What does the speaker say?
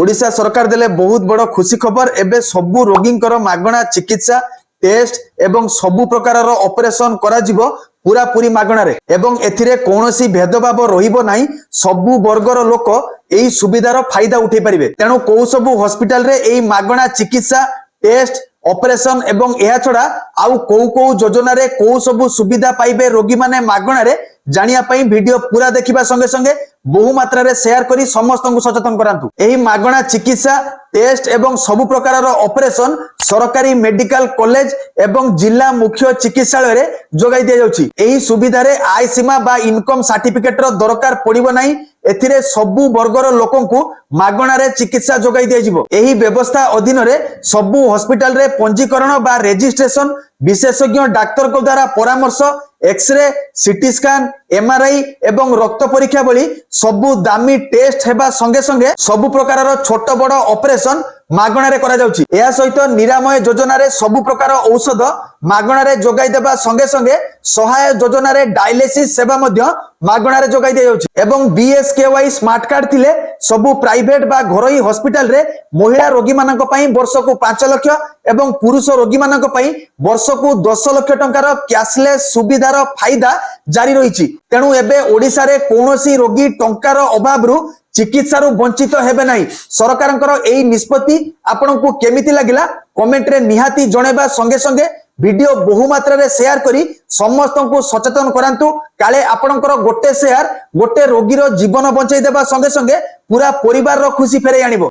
ओडिशा सरकार देले बहुत बड़ खुशी खबर। एबे सबु रोगींकर मागणा चिकित्सा टेस्ट एवं सबु प्रकार ऑपरेशन करा जिवो पूरा पूरी मागणा रे एवं एथिरे कोनोसी भेदभाव रहिबो नाही। सबु वर्गर लोक एई सुविधार फायदा उठे परिबे। तेणु को सबु हॉस्पिटल रे एई मागणा चिकित्सा टेस्ट ऑपरेशन एवं एहा छडा आउ को योजना रे को सबु सुविधा पाइबे रोगी माने मागणा रे जानिया पई वीडियो पूरा देखिबा संगे संगे बहु मात्रा रे शेयर करी समस्त को सचेतन करांतु। एही मागणा चिकित्सा टेस्ट एवं सबु प्रकार ऑपरेशन सरकारी मेडिकल कॉलेज एवं जिला मुख्य चिकित्सालय रे जोगाई दिया जाउची। एही सुविधा रे आय सीमा बा इनकम सर्टिफिकेट रो दरकार पड़िबो नाही। एथिरे सबु वर्गर लोकंकु मागणा रे चिकित्सा जोगाई दिया जिवो। एही व्यवस्था अधीन रे सबु हॉस्पिटल रे पंजीकरण बा रजिस्ट्रेशन विशेषज्ञ डाक्तर को द्वारा परामर्श एक्सरे सीटी स्कैन एमआरआई एवं रक्त परीक्षा भली सबु दामी टेस्ट हेबा संगे संगे सबु प्रकार छोट बड़ ऑपरेशन मागणा रे करा जाउची। एहा सहित निरामय योजना रे सबु प्रकार औषध मागणा रे जोगाई देबा संगे संगे सहाय योजना रे डायलिसिस सेवा मध्य मागणा रे जोगाई दिया जाउची। एवं बीएसकेवाई स्मार्ट कार्ड थिले सबु प्राइवेट बा घरोई हॉस्पिटल रे महिला रोगी मानक पई वर्ष को 5 लाख एवं पुरुष रोगी मानक पई वर्ष को 10 लाख टंकार कैशलेस सुविधार फायदा जारी रहिछि। तेणु एबे ओडिसा रे कोनोसी रोगी टंकार अभाव रु चिकित्सा रु वंचित हेबे नाही। सरकारंकर एई निष्पत्ति आपनकु केमिति लागिला कमेंट रे निहाती जणेबा संगे संगे वीडियो बहु मात्रा रे शेयर करी समस्त को सचेतन करांतु। काले आपनकर गोटे शेयर गोटे रोगीर जीवन बंचाई देबा संगे संगे पूरा परिवार रो खुशी फेरै आनिबो।